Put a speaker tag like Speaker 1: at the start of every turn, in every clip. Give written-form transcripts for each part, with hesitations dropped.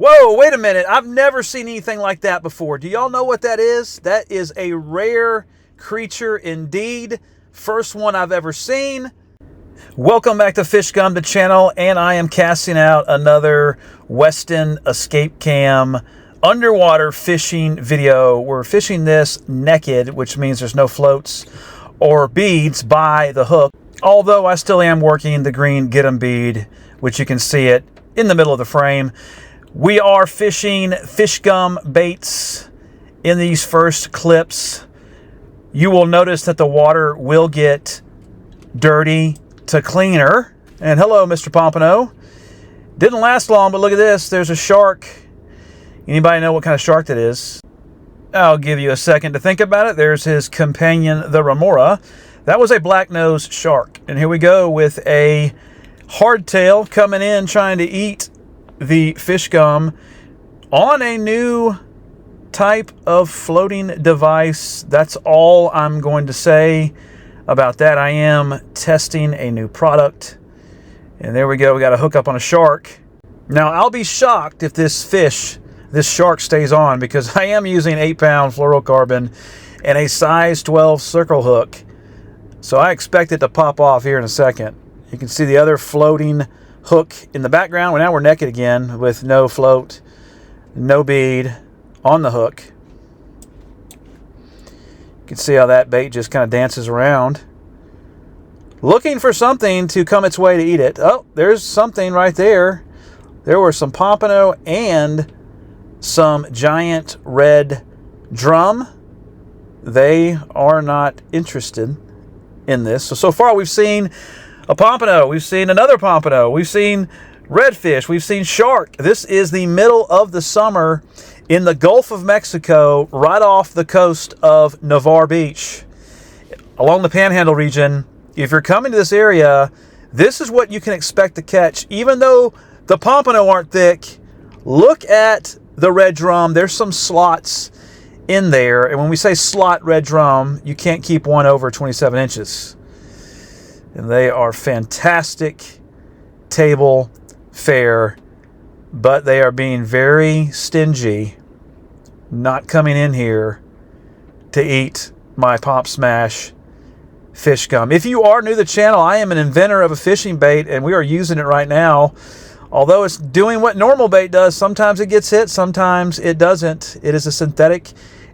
Speaker 1: Whoa, wait a minute. I've never seen anything like that before. Do y'all know what that is? That is a rare creature indeed. First one I've ever seen. Welcome back to Fish Gum, the channel, and I am casting out another Weston Escape Cam underwater fishing video. We're fishing this naked, which means there's no floats or beads by the hook. Although I still am working the green get 'em bead, which you can see it in the middle of the frame. We are fishing fish gum baits in these first clips. You will notice that the water will get dirty to cleaner. And hello, Mr. Pompano. Didn't last long, but look at this. There's a shark. Anybody know what kind of shark that is? I'll give you a second to think about it. There's his companion, the remora. That was a black-nosed shark. And here we go with a hardtail coming in, trying to eat the fish gum on a new type of floating device. That's all I'm going to say about that. I am testing a new product. And there we go. We got a hookup on a shark. Now, I'll be shocked if this shark stays on, because I am using 8-pound fluorocarbon and a size 12 circle hook. So I expect it to pop off here in a second. You can see the other floating hook in the background. Well, now we're naked again with no float, no bead on the hook. You can see how that bait just kind of dances around, looking for something to come its way to eat it. Oh, there's something right there. There were some pompano and some giant red drum. They are not interested in this. So far we've seen a pompano, we've seen another pompano, we've seen redfish, we've seen shark. This is the middle of the summer in the Gulf of Mexico, right off the coast of Navarre Beach, along the Panhandle region. If you're coming to this area, this is what you can expect to catch. Even though the pompano aren't thick, look at the red drum. There's some slots in there. And when we say slot red drum, you can't keep one over 27 inches. And they are fantastic table fare, but they are being very stingy, not coming in here to eat my Pop Smash fish gum. If you are new to the channel, I am an inventor of a fishing bait, and we are using it right now. Although it's doing what normal bait does, sometimes it gets hit, sometimes it doesn't. It is a synthetic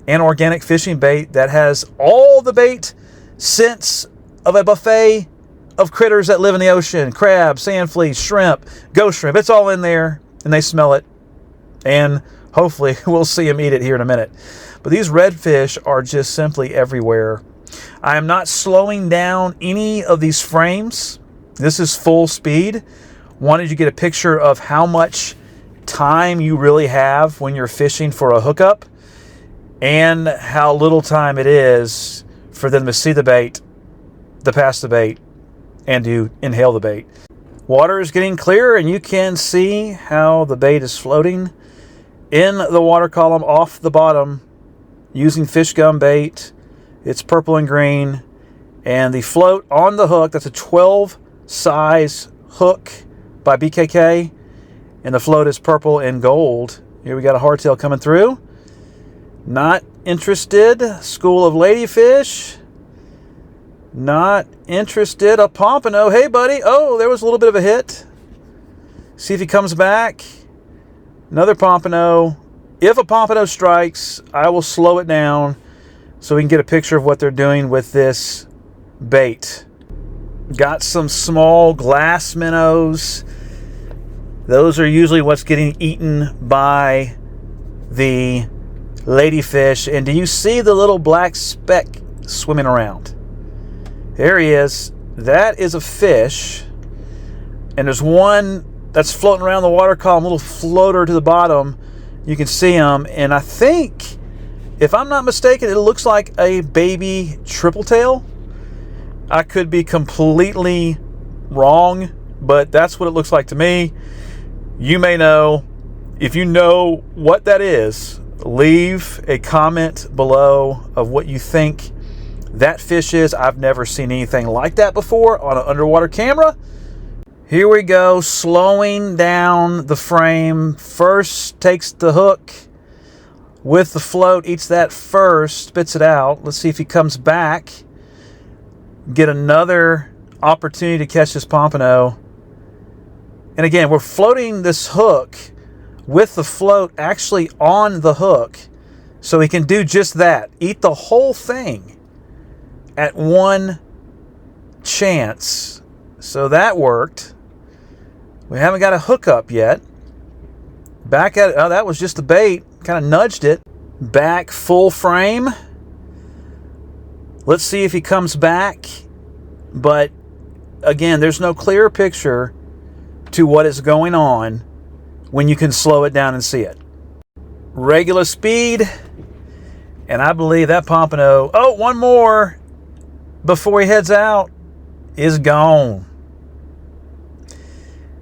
Speaker 1: and organic fishing bait that has all the bait scents of a buffet of critters that live in the ocean. Crab, sand fleas, shrimp, ghost shrimp. It's all in there, and they smell it. And hopefully we'll see them eat it here in a minute. But these redfish are just simply everywhere. I am not slowing down any of these frames. This is full speed. Wanted you to get a picture of how much time you really have when you're fishing for a hookup, and how little time it is for them to see the bait, to pass the bait, and to inhale the bait. Water is getting clearer, and you can see how the bait is floating in the water column off the bottom using fish gum bait. It's purple and green, and the float on the hook, that's a 12 size hook by BKK, and the float is purple and gold. Here we got a hardtail coming through. Not interested. School of ladyfish. Not interested. A pompano. Hey, buddy. Oh, there was a little bit of a hit. See if he comes back. Another pompano. If a pompano strikes, I will slow it down so we can get a picture of what they're doing with this bait. Got some small glass minnows. Those are usually what's getting eaten by the ladyfish. And do you see the little black speck swimming around? There he is. That is a fish. And there's one that's floating around the water column, a little floater to the bottom. You can see him. And I think, if I'm not mistaken, it looks like a baby triple tail. I could be completely wrong, but that's what it looks like to me. You may know. If you know what that is, leave a comment below of what you think that fish is. I've never seen anything like that before on an underwater camera. Here we go, slowing down the frame. First takes the hook with the float, eats that first, spits it out. Let's see if he comes back. Get another opportunity to catch this pompano. And again, we're floating this hook with the float actually on the hook. So he can do just that. Eat the whole thing at one chance. So that worked. We haven't got a hookup yet. Back at it. Oh, that was just the bait. Kind of nudged it. Back full frame. Let's see if he comes back. But again, there's no clear picture to what is going on when you can slow it down and see it. Regular speed. And I believe that pompano, oh, one more before he heads out, is gone.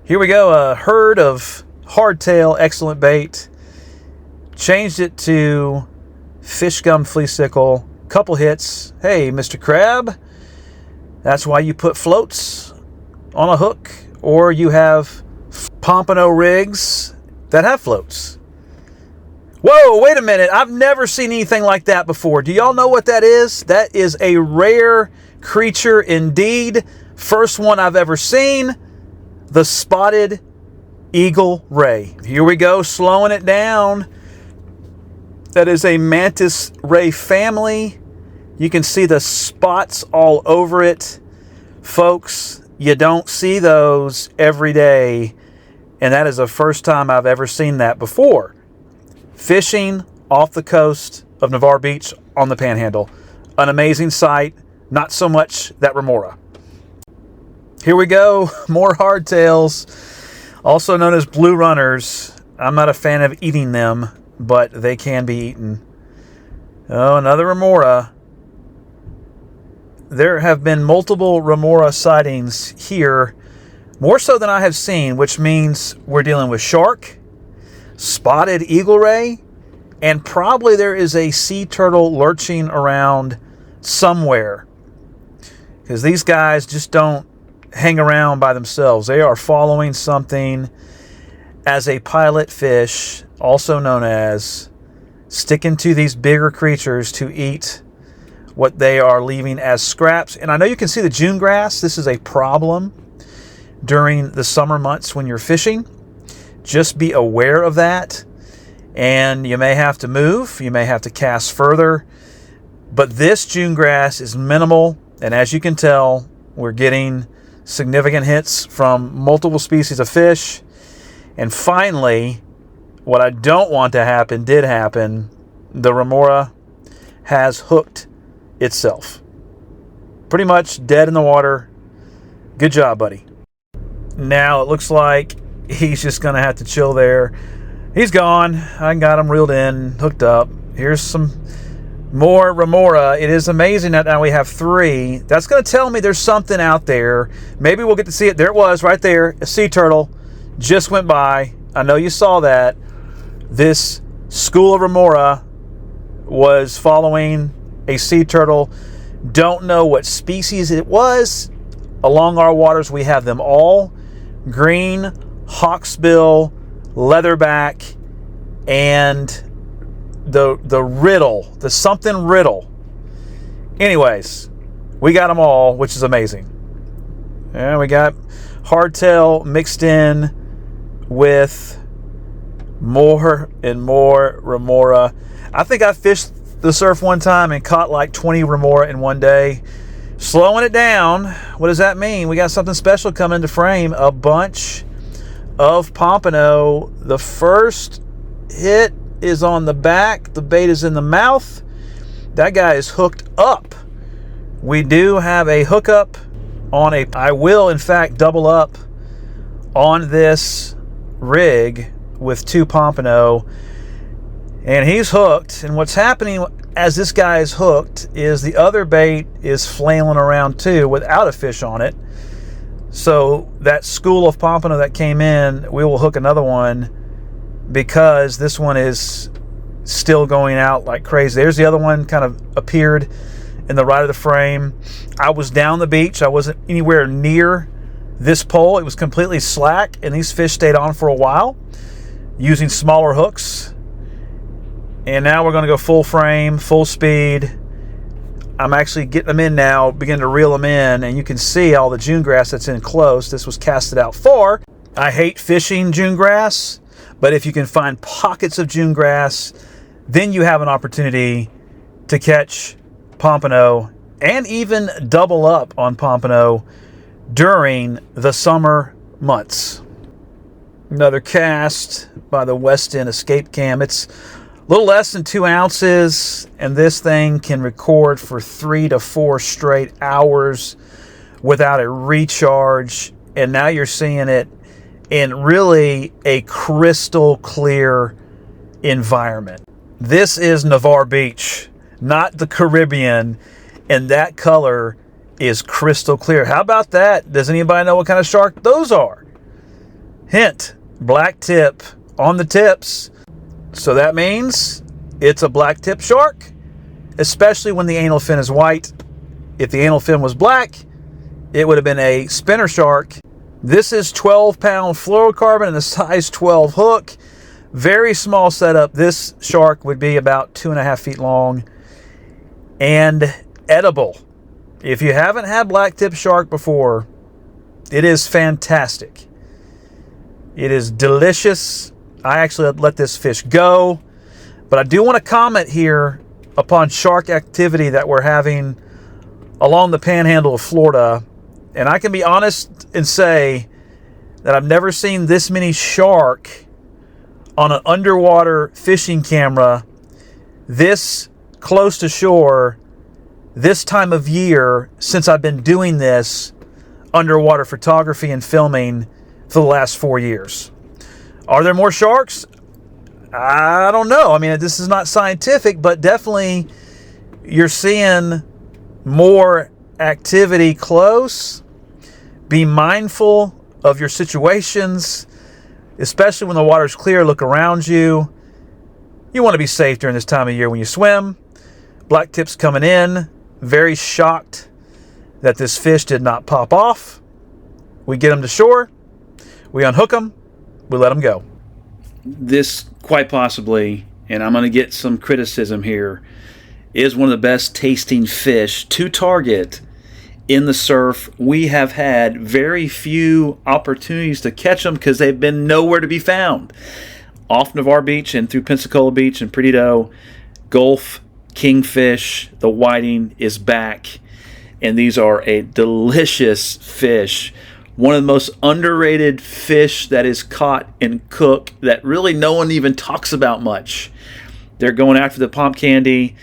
Speaker 1: Here we go, a herd of hardtail, excellent bait. Changed it to fish gum flea sickle. Couple hits. Hey, Mr. Crab, that's why you put floats on a hook, or you have pompano rigs that have floats. Whoa, wait a minute. I've never seen anything like that before. Do y'all know what that is? That is a rare creature indeed. First one I've ever seen. The spotted eagle ray. Here we go, slowing it down. That is a mantis ray family. You can see the spots all over it. Folks, you don't see those every day. And that is the first time I've ever seen that before. Fishing off the coast of Navarre Beach on the Panhandle. An amazing sight. Not so much that remora. Here we go. More hardtails. Also known as blue runners. I'm not a fan of eating them, but they can be eaten. Oh, another remora. There have been multiple remora sightings here. More so than I have seen, which means we're dealing with shark, spotted eagle ray, and probably there is a sea turtle lurching around somewhere, because these guys just don't hang around by themselves. They are following something as a pilot fish, also known as sticking to these bigger creatures to eat what they are leaving as scraps. And I know you can see the June grass. This is a problem during the summer months when you're fishing. Just be aware of that, and you may have to move, you may have to cast further, but this June grass is minimal, and as you can tell, we're getting significant hits from multiple species of fish. And finally, what I don't want to happen did happen. The remora has hooked itself. Pretty much dead in the water. Good job, buddy. Now it looks like he's just going to have to chill there. He's gone. I got him reeled in, hooked up. Here's some more remora. It is amazing that now we have 3. That's going to tell me there's something out there. Maybe we'll get to see it. There it was right there. A sea turtle just went by. I know you saw that. This school of remora was following a sea turtle. Don't know what species it was. Along our waters, we have them all. Green, hawksbill, leatherback, and the riddle, the something riddle. Anyways, we got them all, which is amazing. And we got hardtail mixed in with more and more remora. I think I fished the surf one time and caught like 20 remora in one day. Slowing it down. What does that mean? We got something special coming into frame. A bunch of pompano. The first hit is on the back. The bait is in the mouth. That guy is hooked up. We do have a hookup on a... I will, in fact, double up on this rig with 2 pompano. And he's hooked. And what's happening as this guy is hooked is the other bait is flailing around too without a fish on it. So that school of pompano that came in, we will hook another one because this one is still going out like crazy. There's the other one, kind of appeared in the right of the frame. I was down the beach. I wasn't anywhere near this pole, it was completely slack, and these fish stayed on for a while using smaller hooks. And now we're going to go full frame, full speed. I'm actually getting them in now, beginning to reel them in, and you can see all the June grass that's in close. This was casted out far. I hate fishing June grass, but if you can find pockets of June grass, then you have an opportunity to catch pompano and even double up on pompano during the summer months. Another cast by the West End Escape Cam. It's a little less than 2 ounces, and this thing can record for 3 to 4 straight hours without a recharge. And now you're seeing it in really a crystal clear environment. This is Navarre Beach, not the Caribbean, and that color is crystal clear. How about that? Does anybody know what kind of shark those are? Hint, black tip on the tips. So that means it's a black tip shark, especially when the anal fin is white. If the anal fin was black, it would have been a spinner shark. This is 12-pound fluorocarbon and a size 12 hook. Very small setup. This shark would be about 2.5 feet long and edible. If you haven't had black tip shark before, it is fantastic. It is delicious. I actually let this fish go, but I do want to comment here upon shark activity that we're having along the panhandle of Florida. And I can be honest and say that I've never seen this many shark on an underwater fishing camera this close to shore this time of year since I've been doing this underwater photography and filming for the last 4 years. Are there more sharks? I don't know. I mean, this is not scientific, but definitely you're seeing more activity close. Be mindful of your situations, especially when the water's clear. Look around you. You want to be safe during this time of year when you swim. Black tips coming in. Very shocked that this fish did not pop off. We get them to shore. We unhook them. We let them go. This quite possibly, and I'm going to get some criticism here, is one of the best tasting fish to target in the surf. We have had very few opportunities to catch them because they've been nowhere to be found. Off Navarre Beach and through Pensacola Beach and Perdido, Gulf, kingfish, the whiting is back, and these are a delicious fish. One of the most underrated fish that is caught and cooked that really no one even talks about much. They're going after the pomp candy.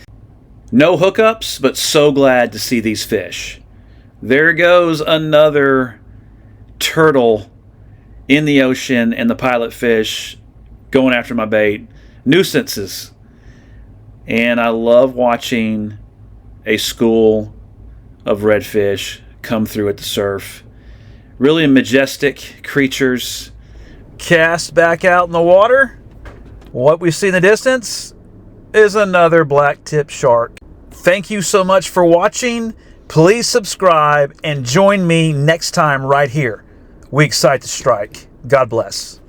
Speaker 1: No hookups, but so glad to see these fish. There goes another turtle in the ocean and the pilot fish going after my bait. Nuisances. And I love watching a school of redfish come through at the surf. Really majestic creatures. Cast back out in the water. What we see in the distance is another black tip shark. Thank you so much for watching. Please subscribe and join me next time right here. Weak Sight to Strike. God bless.